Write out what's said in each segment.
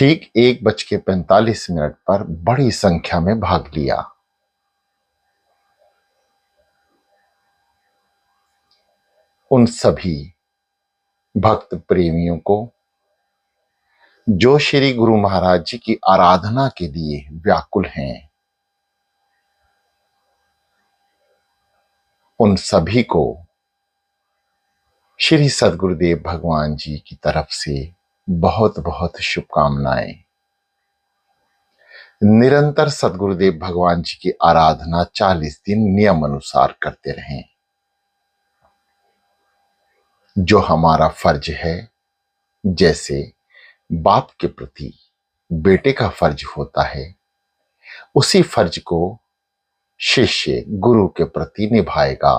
ठीक 1:45 पर बड़ी संख्या में भाग लिया। उन सभी भक्त प्रेमियों को जो श्री गुरु महाराज जी की आराधना के लिए व्याकुल हैं, उन सभी को श्री सद्गुरुदेव भगवान जी की तरफ से बहुत बहुत शुभकामनाएं। निरंतर सद्गुरुदेव भगवान जी की आराधना 40 दिन नियम अनुसार करते रहें। जो हमारा फर्ज है, जैसे बाप के प्रति बेटे का फर्ज होता है, उसी फर्ज को शिष्य गुरु के प्रति निभाएगा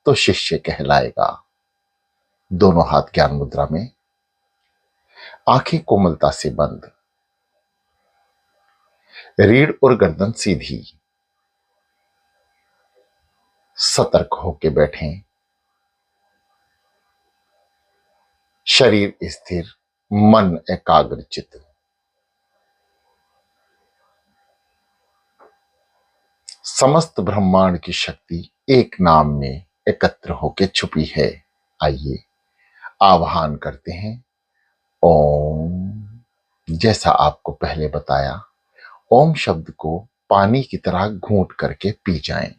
तो शिष्य कहलाएगा। दोनों हाथ ज्ञान मुद्रा में, आंखें कोमलता से बंद, रीढ़ और गर्दन सीधी, सतर्क होके बैठें। शरीर स्थिर, मन एकाग्रचित। समस्त ब्रह्मांड की शक्ति एक नाम में एकत्र होके छुपी है। आइए आवाहन करते हैं। ओम। जैसा आपको पहले बताया, ओम शब्द को पानी की तरह घूंट करके पी जाएं।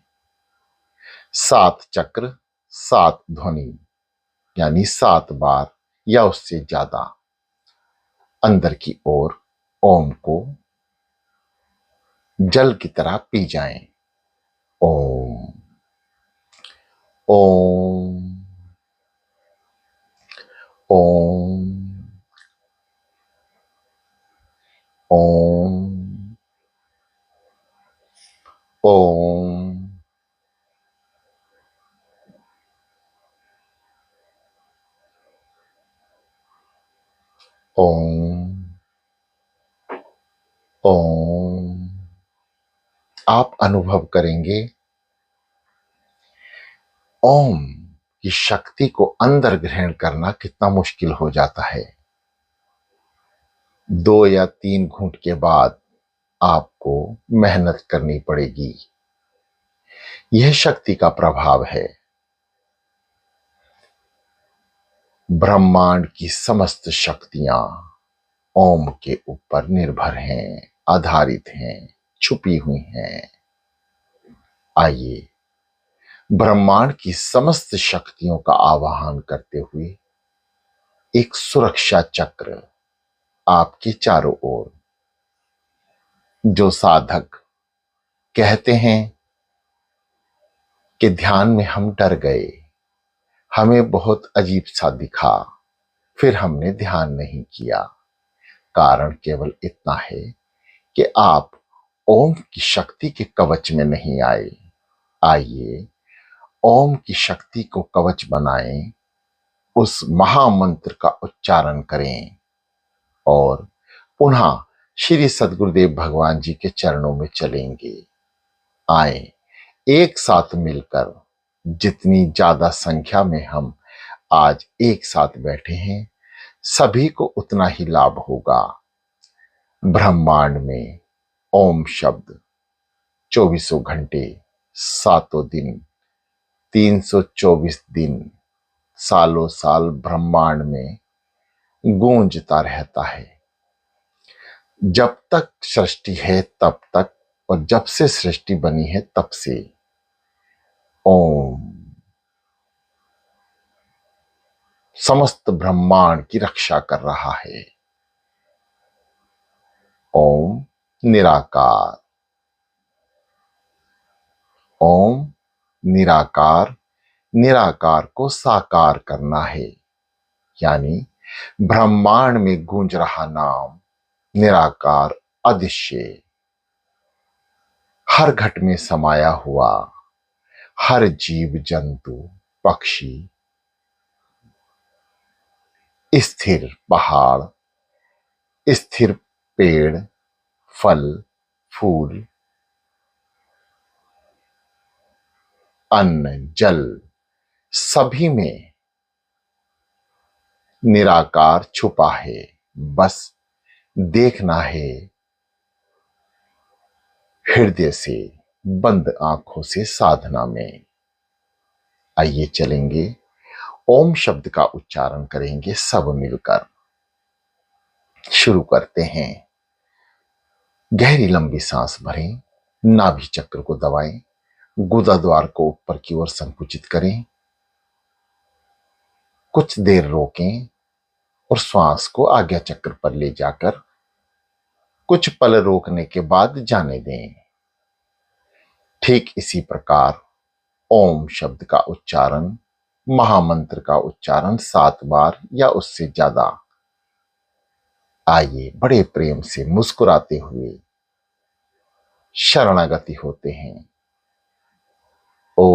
7 चक्र, 7 ध्वनि, यानी 7 बार या उससे ज्यादा अंदर की ओर ओम को जल की तरह पी जाएं। ओम ओम ओम ओम ओम ओम ओम। आप अनुभव करेंगे ओम की शक्ति को अंदर ग्रहण करना कितना मुश्किल हो जाता है। 2 या 3 घूंट के बाद आपको मेहनत करनी पड़ेगी। यह शक्ति का प्रभाव है। ब्रह्मांड की समस्त शक्तियां ओम के ऊपर निर्भर हैं, आधारित हैं, छुपी हुई हैं। आइए ब्रह्मांड की समस्त शक्तियों का आवाहन करते हुए एक सुरक्षा चक्र आपके चारों ओर। जो साधक कहते हैं कि ध्यान में हम डर गए, हमें बहुत अजीब सा दिखा, फिर हमने ध्यान नहीं किया। कारण केवल इतना है कि आप ओम की शक्ति के कवच में नहीं आए। आइए ओम की शक्ति को कवच बनाएं, उस महामंत्र का उच्चारण करें और पुनः श्री सद्गुरुदेव भगवान जी के चरणों में चलेंगे। आए एक साथ मिलकर, जितनी ज्यादा संख्या में हम आज एक साथ बैठे हैं, सभी को उतना ही लाभ होगा। ब्रह्मांड में ओम शब्द 24 घंटे, 7 दिन, 324 दिन, सालों साल ब्रह्मांड में गूंजता रहता है। जब तक सृष्टि है तब तक, और जब से सृष्टि बनी है तब से ओम समस्त ब्रह्मांड की रक्षा कर रहा है। ओम निराकार। ओम निराकार, निराकार को साकार करना है। यानी ब्रह्मांड में गूंज रहा नाम निराकार अदृश्य, हर घट में समाया हुआ, हर जीव जंतु पक्षी, स्थिर पहाड़, स्थिर पेड़, फल फूल, अन्न जल, सभी में निराकार छुपा है। बस देखना है हृदय से, बंद आंखों से साधना में। आइए चलेंगे, ओम शब्द का उच्चारण करेंगे सब मिलकर। शुरू करते हैं। गहरी लंबी सांस भरें, नाभि चक्र को दबाएं, गुदा द्वार को ऊपर की ओर संकुचित करें, कुछ देर रोकें और श्वास को आज्ञा चक्र पर ले जाकर कुछ पल रोकने के बाद जाने दें। ठीक इसी प्रकार ओम शब्द का उच्चारण, महामंत्र का उच्चारण 7 बार या उससे ज्यादा। आइए बड़े प्रेम से मुस्कुराते हुए शरणागति होते हैं। ओ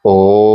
ओ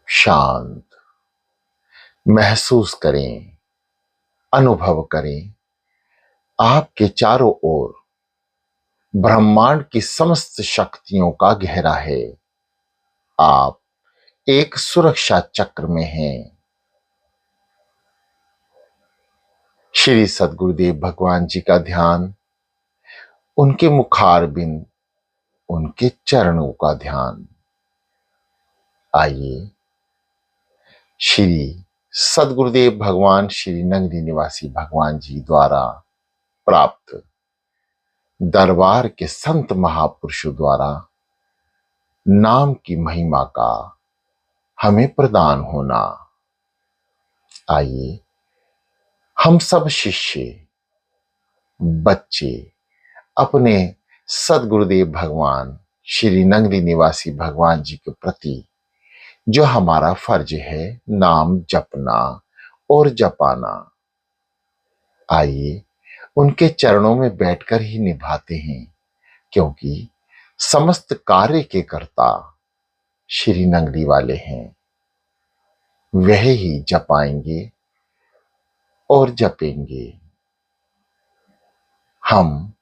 शांत महसूस करें, अनुभव करें, आपके चारों ओर ब्रह्मांड की समस्त शक्तियों का घेरा है। आप एक सुरक्षा चक्र में हैं। श्री सद्गुरुदेव भगवान जी का ध्यान, उनके मुखारबिंद, उनके चरणों का ध्यान। आइए श्री सद्गुरुदेव भगवान श्री नगरी निवासी भगवान जी द्वारा प्राप्त दरबार के संत महापुरुषों द्वारा नाम की महिमा का हमें प्रदान होना। आइए हम सब शिष्य बच्चे अपने सद्गुरुदेव भगवान श्री नगरी निवासी भगवान जी के प्रति जो हमारा फर्ज है, नाम जपना और जपाना, आइए उनके चरणों में बैठकर ही निभाते हैं, क्योंकि समस्त कार्य के कर्ता श्री नगरी वाले हैं। वह ही जपाएंगे और जपेंगे। हम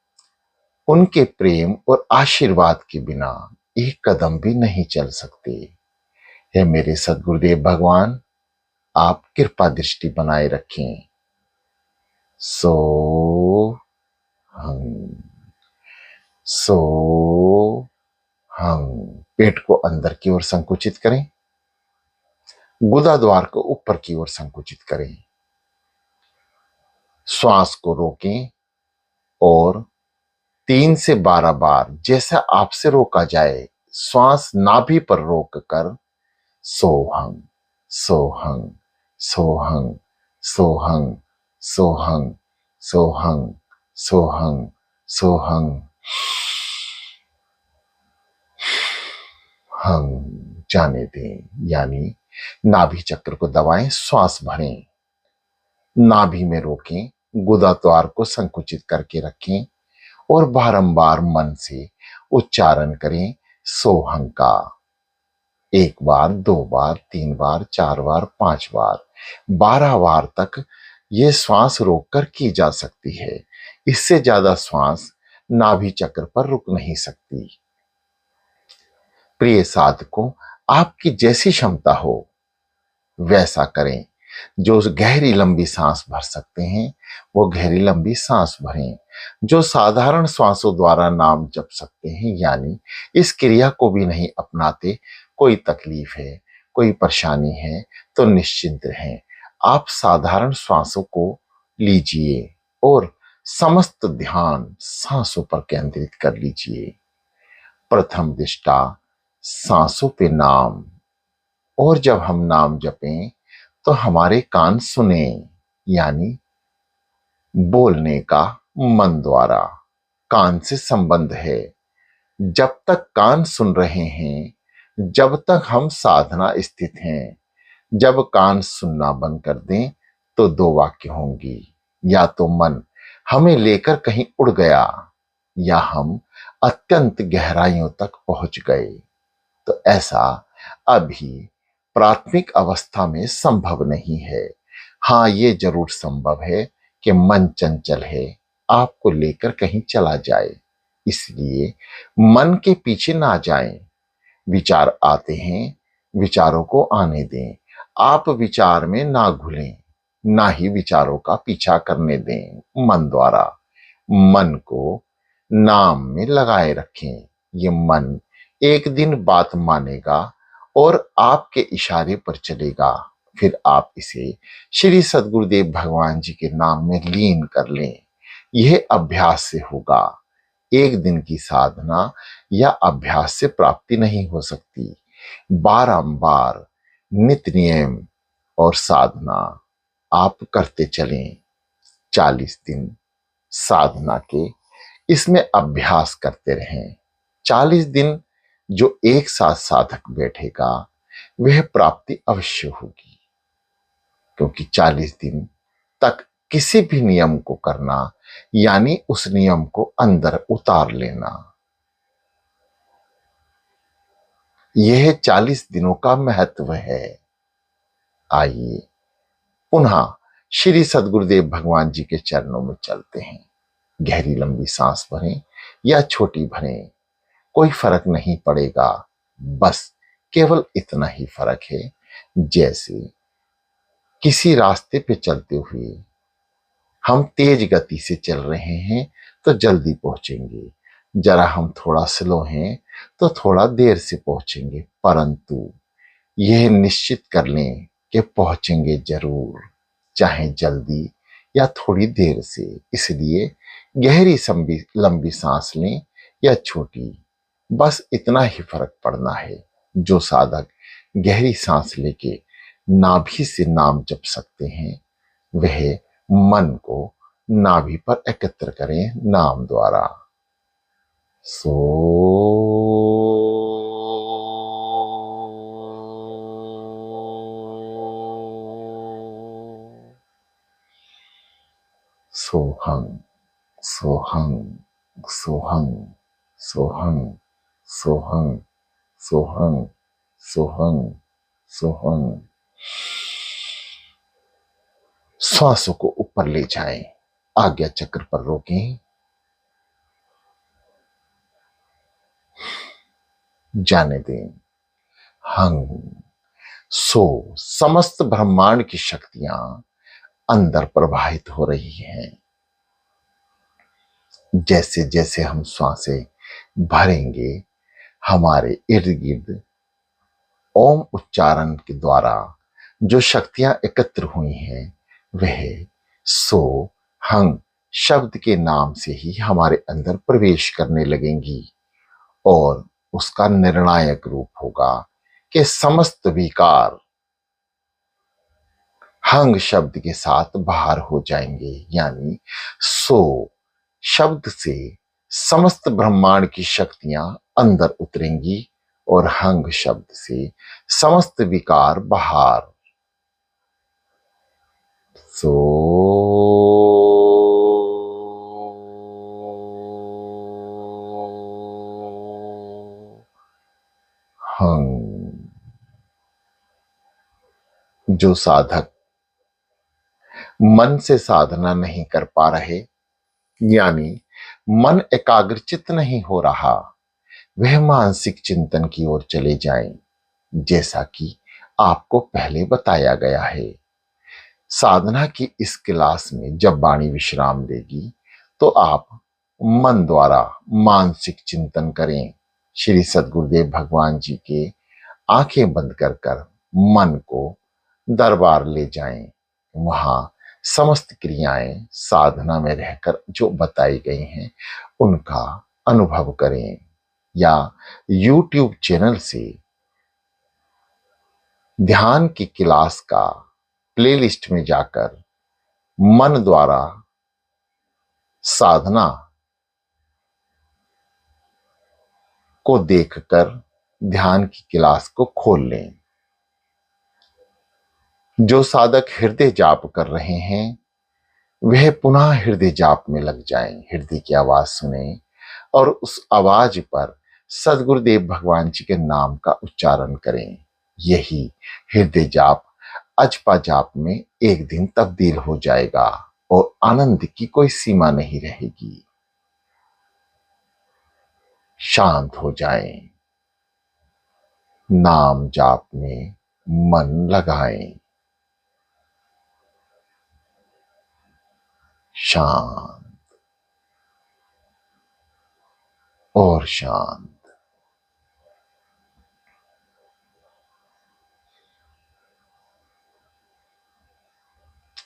उनके प्रेम और आशीर्वाद के बिना एक कदम भी नहीं चल सकते। हे मेरे सद्गुरुदेव भगवान, आप कृपा दृष्टि बनाए रखें। सो हम पेट को अंदर की ओर संकुचित करें, गुदा द्वार को ऊपर की ओर संकुचित करें, श्वास को रोकें और 3 से 12 बार जैसा आपसे रोका जाए श्वास नाभि पर रोक कर सोहं सोहं सोहं सोहं सोहं सोहं सोहं सोहं हम जाने दें। यानी नाभि चक्र को दबाएं, श्वास भरें, नाभि में रोकें, गुदा द्वार को संकुचित करके रखें और बारंबार मन से उच्चारण करें सोहं का। 1 बार, 2 बार, 3 बार, 4 बार, 5 बार, 12 बार तक ये श्वास रोककर की जा सकती है। इससे ज्यादा श्वास नाभि चक्र पर रुक नहीं सकती। प्रिय साधकों, आपकी जैसी क्षमता हो वैसा करें। जो गहरी लंबी सांस भर सकते हैं वो गहरी लंबी सांस भरें। जो साधारण श्वासों द्वारा नाम जप सकते हैं यानी इस क्रिया को भी नहीं अपनाते, कोई तकलीफ है, कोई परेशानी है तो निश्चिंत रहें। आप साधारण श्वासों को लीजिए और समस्त ध्यान सांसों पर केंद्रित कर लीजिए। प्रथम दृष्टा सांसों पे नाम, और जब हम नाम जपें तो हमारे कान सुने, यानी बोलने का मन द्वारा कान से संबंध है। जब तक कान सुन रहे हैं, जब तक हम साधना स्थित हैं। जब कान सुनना बंद कर दें तो दो वाक्य होंगी, या तो मन हमें लेकर कहीं उड़ गया या हम अत्यंत गहराइयों तक पहुंच गए। तो ऐसा अभी प्राथमिक अवस्था में संभव नहीं है। हाँ, ये जरूर संभव है कि मन चंचल है, आपको लेकर कहीं चला जाए, इसलिए मन के पीछे ना जाएं। विचार आते हैं, विचारों को आने दें। आप विचार में ना घुलें, ना ही विचारों का पीछा करने दें मन द्वारा। मन को नाम में लगाए रखें। ये मन एक दिन बात मानेगा और आपके इशारे पर चलेगा। फिर आप इसे श्री सद्गुरुदेव भगवान जी के नाम में लीन कर लें। यह अभ्यास से होगा। एक दिन की साधना या अभ्यास से प्राप्ति नहीं हो सकती। बारंबार नित्य नियम और साधना आप करते चलें। 40 दिन साधना के इसमें अभ्यास करते रहें। 40 दिन जो एक साथ साधक बैठेगा वह प्राप्ति अवश्य होगी, क्योंकि 40 दिन तक किसी भी नियम को करना यानी उस नियम को अंदर उतार लेना, यह 40 दिनों का महत्व है। आइए पुनः श्री सद्गुरुदेव भगवान जी के चरणों में चलते हैं। गहरी लंबी सांस भरें या छोटी भरें, कोई फर्क नहीं पड़ेगा। बस केवल इतना ही फर्क है, जैसे किसी रास्ते पे चलते हुए हम तेज गति से चल रहे हैं तो जल्दी पहुंचेंगे, जरा हम थोड़ा स्लो हैं तो थोड़ा देर से पहुंचेंगे, परंतु यह निश्चित कर लें कि पहुंचेंगे जरूर, चाहे जल्दी या थोड़ी देर से। इसलिए गहरी लंबी सांस लें या छोटी, बस इतना ही फर्क पड़ना है। जो साधक गहरी सांस लेके नाभि से नाम जप सकते हैं वह मन को नाभि पर एकत्र करें नाम द्वारा। सो सोहं सोहं सोहं सोहं सोहं सोहं सोहं सोहं। श्वासों को ऊपर ले जाएं, आज्ञा चक्र पर रोकें, जाने दें। हंग सो समस्त ब्रह्मांड की शक्तियां अंदर प्रवाहित हो रही हैं। जैसे जैसे हम श्वासें भरेंगे हमारे इर्द गिर्द ओम उच्चारण के द्वारा जो शक्तियां एकत्र हुई हैं वह सो हंग शब्द के नाम से ही हमारे अंदर प्रवेश करने लगेंगी और उसका निर्णायक रूप होगा कि समस्त विकार हंग शब्द के साथ बाहर हो जाएंगे। यानी सो शब्द से समस्त ब्रह्मांड की शक्तियां अंदर उतरेंगी और हंग शब्द से समस्त विकार बाहर। सो हंग। जो साधक मन से साधना नहीं कर पा रहे, यानी मन एकाग्रचित नहीं हो रहा, वह मानसिक चिंतन की ओर चले जाएं, जैसा कि आपको पहले बताया गया है। साधना की इस क्लास में जब वाणी विश्राम लेगी तो आप मन द्वारा मानसिक चिंतन करें। श्री सद्गुरुदेव भगवान जी के आंखें बंद कर कर मन को दरबार ले जाएं। वहां समस्त क्रियाएं साधना में रहकर जो बताई गई हैं उनका अनुभव करें, या YouTube चैनल से ध्यान की क्लास का प्लेलिस्ट में जाकर मन द्वारा साधना को देखकर ध्यान की क्लास को खोल लें। जो साधक हृदय जाप कर रहे हैं वह पुनः हृदय जाप में लग जाएं। हृदय की आवाज सुने और उस आवाज पर सद्गुरुदेव भगवान जी के नाम का उच्चारण करें। यही हृदय जाप अजपा जाप में एक दिन तब्दील हो जाएगा और आनंद की कोई सीमा नहीं रहेगी। शांत हो जाएं, नाम जाप में मन लगाएं। शांत और शांत।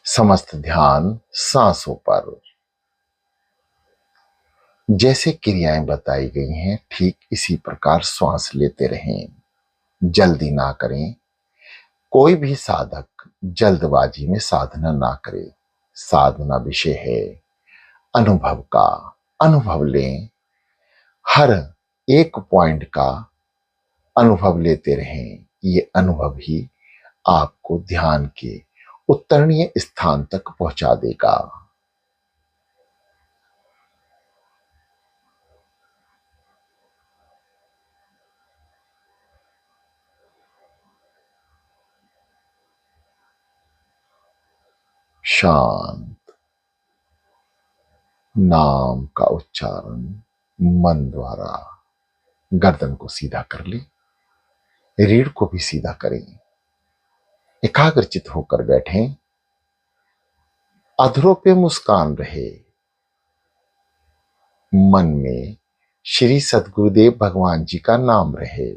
समस्त ध्यान सांसों पर। जैसे क्रियाएं बताई गई हैं ठीक इसी प्रकार श्वास लेते रहें, जल्दी ना करें। कोई भी साधक जल्दबाजी में साधना ना करे। साधना विषय है अनुभव का। अनुभव लें, हर एक पॉइंट का अनुभव लेते रहें। ये अनुभव ही आपको ध्यान के उत्तरणीय स्थान तक पहुंचा देगा। शांत। नाम का उच्चारण मन द्वारा। गर्दन को सीधा कर ले, रीढ़ को भी सीधा करें। एकाग्रचित होकर बैठें, अधरों पे मुस्कान रहे। मन में श्री सद्गुरुदेव भगवान जी का नाम रहे।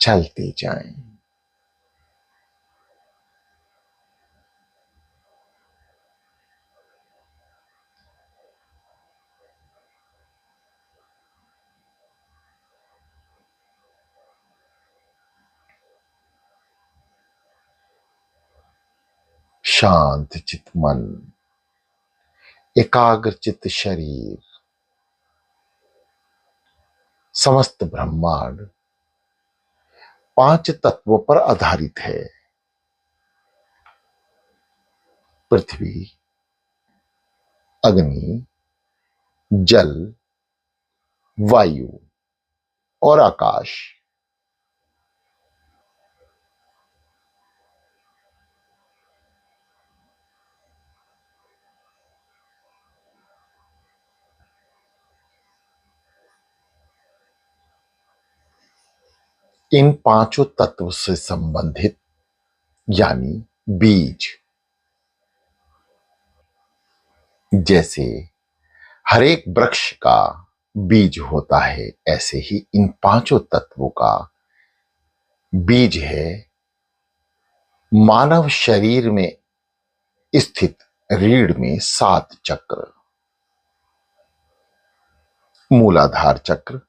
चलते जाएं। शांत चित मन, एकाग्र चित शरीर। समस्त ब्रह्मांड 5 तत्वों पर आधारित है। पृथ्वी, अग्नि, जल, वायु और आकाश। इन 5 तत्व से संबंधित यानी बीज, जैसे हर एक वृक्ष का बीज होता है ऐसे ही इन 5 तत्वों का बीज है मानव शरीर में स्थित रीढ़ में 7 चक्र। मूलाधार चक्र,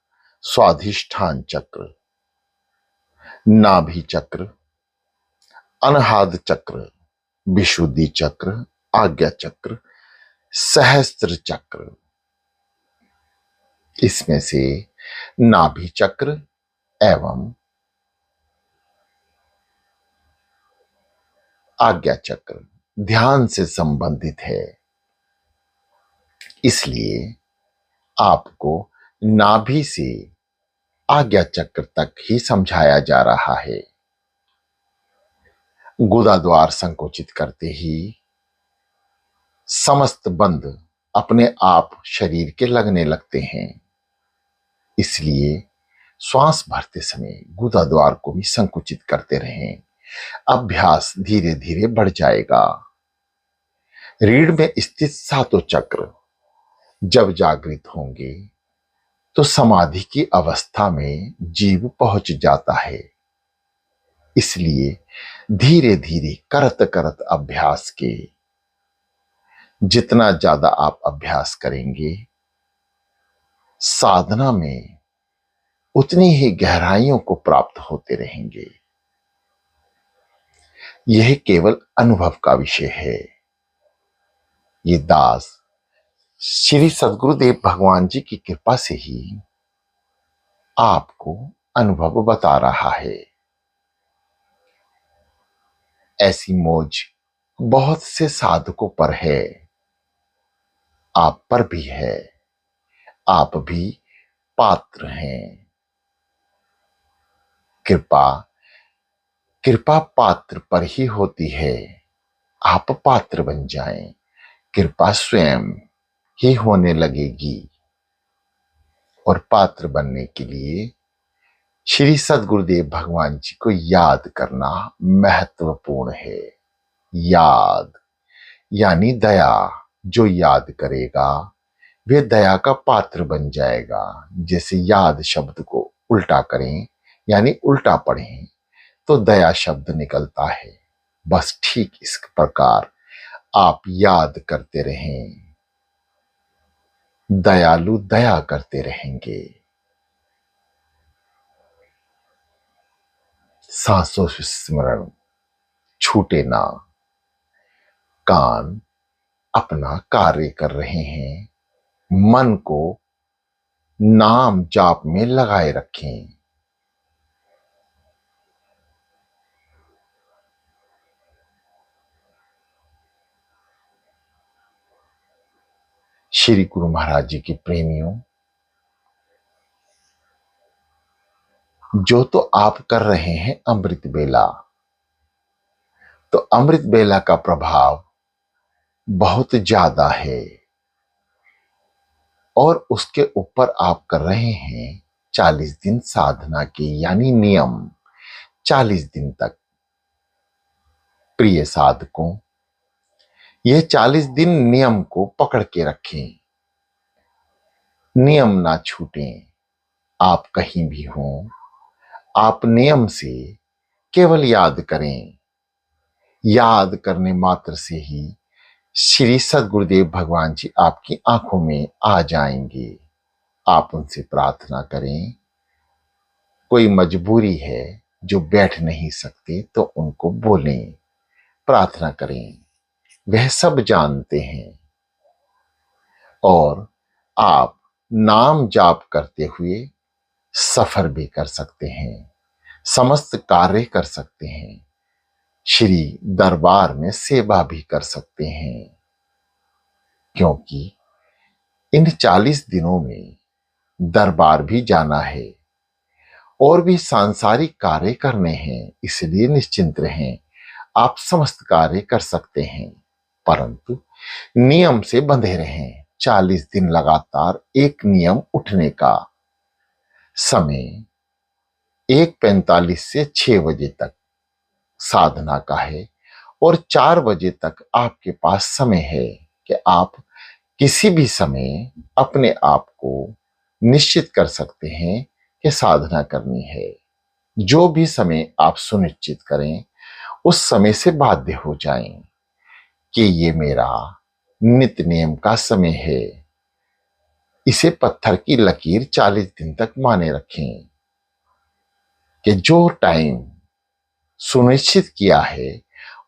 स्वाधिष्ठान चक्र, नाभि चक्र, अनहाद चक्र, विशुद्धि चक्र, आज्ञा चक्र, सहस्त्र चक्र। इसमें से नाभि चक्र एवं आज्ञा चक्र ध्यान से संबंधित है, इसलिए आपको नाभि से आज्ञा चक्र तक ही समझाया जा रहा है। गुदा द्वार संकोचित करते ही समस्त बंध अपने आप शरीर के लगने लगते हैं, इसलिए श्वास भरते समय गुदा द्वार को भी संकुचित करते रहें। अभ्यास धीरे धीरे बढ़ जाएगा। रीढ़ में स्थित सातों चक्र जब जागृत होंगे तो समाधि की अवस्था में जीव पहुंच जाता है। इसलिए धीरे धीरे करत करत अभ्यास के जितना ज्यादा आप अभ्यास करेंगे, साधना में उतनी ही गहराइयों को प्राप्त होते रहेंगे। यह केवल अनुभव का विषय है। ये दास श्री सद्गुरुदेव भगवान जी की कृपा से ही आपको अनुभव बता रहा है। ऐसी मौज बहुत से साधकों पर है, आप पर भी है। आप भी पात्र हैं। कृपा कृपा पात्र पर ही होती है। आप पात्र बन जाएं, कृपा स्वयं ही होने लगेगी। और पात्र बनने के लिए श्री सद्गुरुदेव भगवान जी को याद करना महत्वपूर्ण है। याद यानी दया। जो याद करेगा वे दया का पात्र बन जाएगा। जैसे याद शब्द को उल्टा करें यानी उल्टा पढ़ें तो दया शब्द निकलता है। बस ठीक इस प्रकार आप याद करते रहें, दयालु दया करते रहेंगे। सांसों से स्मरण छूटे ना। कान अपना कार्य कर रहे हैं, मन को नाम जाप में लगाए रखें। श्री गुरु महाराज जी के प्रेमियों, जो तो आप कर रहे हैं अमृत बेला, तो अमृत बेला का प्रभाव बहुत ज्यादा है। और उसके ऊपर आप कर रहे हैं 40 दिन साधना के यानी नियम। 40 दिन तक प्रिय साधकों, ये 40 दिन नियम को पकड़ के रखें। नियम ना छूटें। आप कहीं भी हों, आप नियम से केवल याद करें। याद करने मात्र से ही श्री सद्गुरुदेव भगवान जी आपकी आंखों में आ जाएंगे। आप उनसे प्रार्थना करें। कोई मजबूरी है जो बैठ नहीं सकते तो उनको बोलें, प्रार्थना करें। वह सब जानते हैं। और आप नाम जाप करते हुए सफर भी कर सकते हैं, समस्त कार्य कर सकते हैं, श्री दरबार में सेवा भी कर सकते हैं। क्योंकि इन 40 दिनों में दरबार भी जाना है और भी सांसारिक कार्य करने हैं। इसलिए निश्चिंत रहें, आप समस्त कार्य कर सकते हैं, परंतु नियम से बंधे रहें। 40 दिन लगातार एक नियम उठने का समय 1:45 से 6 बजे तक साधना का है और 4 बजे तक आपके पास समय है कि आप किसी भी समय अपने आप को निश्चित कर सकते हैं कि साधना करनी है। जो भी समय आप सुनिश्चित करें उस समय से बाध्य हो जाएं कि ये मेरा नित्य नियम का समय है। इसे पत्थर की लकीर 40 दिन तक माने रखें कि जो टाइम सुनिश्चित किया है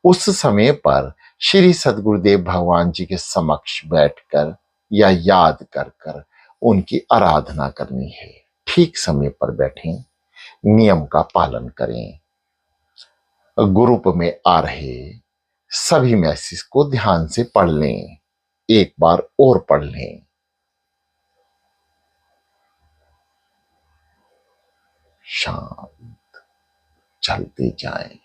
उस समय पर श्री सद्गुरुदेव भगवान जी के समक्ष बैठकर या याद कर कर उनकी आराधना करनी है। ठीक समय पर बैठें, नियम का पालन करें। ग्रुप में आ रहे सभी मैसेज को ध्यान से पढ़ लें। एक बार और पढ़ लें। शांत चलते जाएं।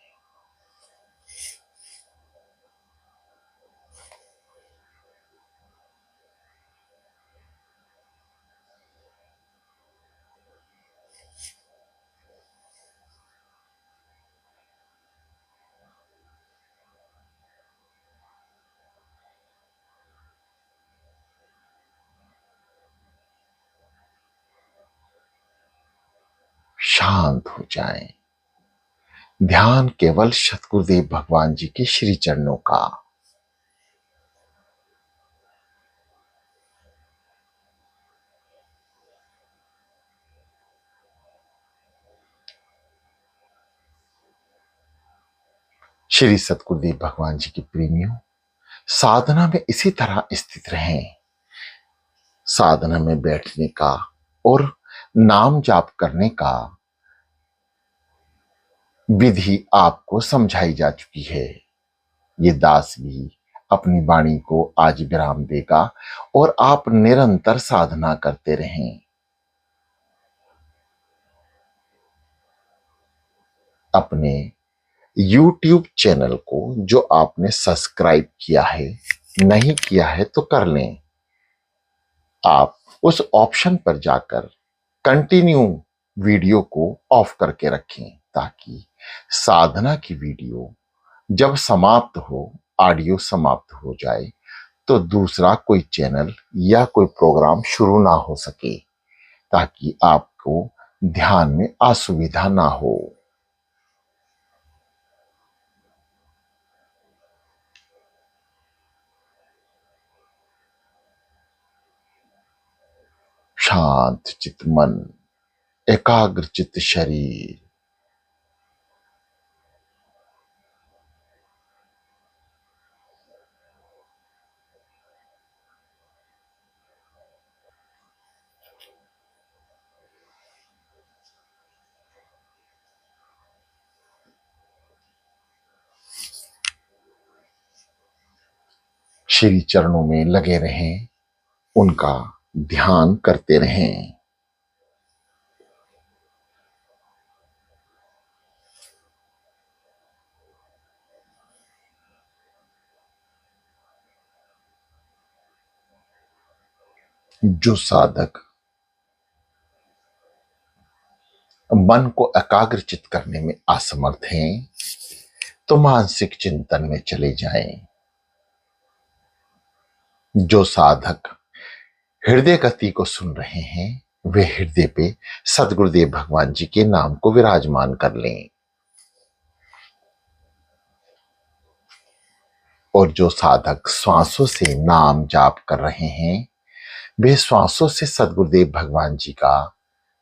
शांत हो जाएं। ध्यान केवल सतगुरुदेव भगवान जी के श्री चरणों का। श्री सतगुरुदेव भगवान जी के प्रेमियों, साधना में इसी तरह स्थित रहें। साधना में बैठने का और नाम जाप करने का विधि आपको समझाई जा चुकी है। ये दास भी अपनी वाणी को आज विराम देगा और आप निरंतर साधना करते रहें। अपने YouTube चैनल को जो आपने सब्सक्राइब किया है, नहीं किया है तो कर लें। आप उस ऑप्शन पर जाकर कंटिन्यू वीडियो को ऑफ करके रखें, ताकि साधना की वीडियो जब समाप्त हो, ऑडियो समाप्त हो जाए, तो दूसरा कोई चैनल या कोई प्रोग्राम शुरू ना हो सके, ताकि आपको ध्यान में असुविधा ना हो। शांत चित मन, एकाग्र चित शरीर। श्री चरणों में लगे रहें, उनका ध्यान करते रहें। जो साधक मन को एकाग्रचित करने में असमर्थ हैं, तो मानसिक चिंतन में चले जाएं। जो साधक हृदय गति को सुन रहे हैं, वे हृदय पे सद्गुरुदेव भगवान जी के नाम को विराजमान कर लें। और जो साधक श्वासों से नाम जाप कर रहे हैं, वे श्वासों से सद्गुरुदेव भगवान जी का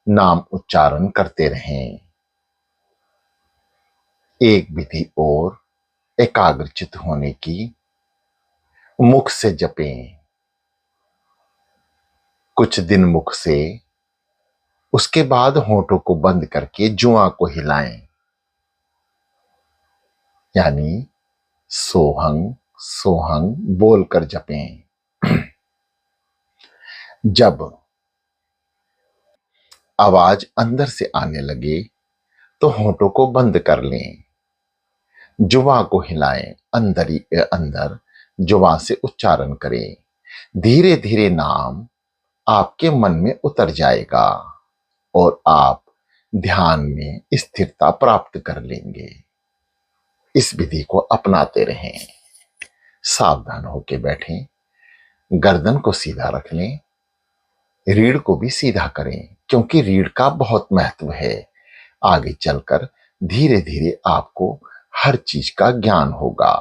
नाम उच्चारण करते रहें। एक विधि और एकाग्रचित होने की, मुख से जपें। कुछ दिन मुख से, उसके बाद होठों को बंद करके जुआ को हिलाएं, यानी सोहंग सोहंग बोलकर जपें। जब आवाज अंदर से आने लगे तो होठों को बंद कर लें। जुबां को हिलाएं, अंदर ही अंदर जुबां से उच्चारण करें। धीरे धीरे नाम आपके मन में उतर जाएगा और आप ध्यान में स्थिरता प्राप्त कर लेंगे। इस विधि को अपनाते रहें। सावधान होकर बैठें, गर्दन को सीधा रख लें, रीढ़ को भी सीधा करें, क्योंकि रीढ़ का बहुत महत्व है। आगे चलकर धीरे धीरे आपको हर चीज का ज्ञान होगा।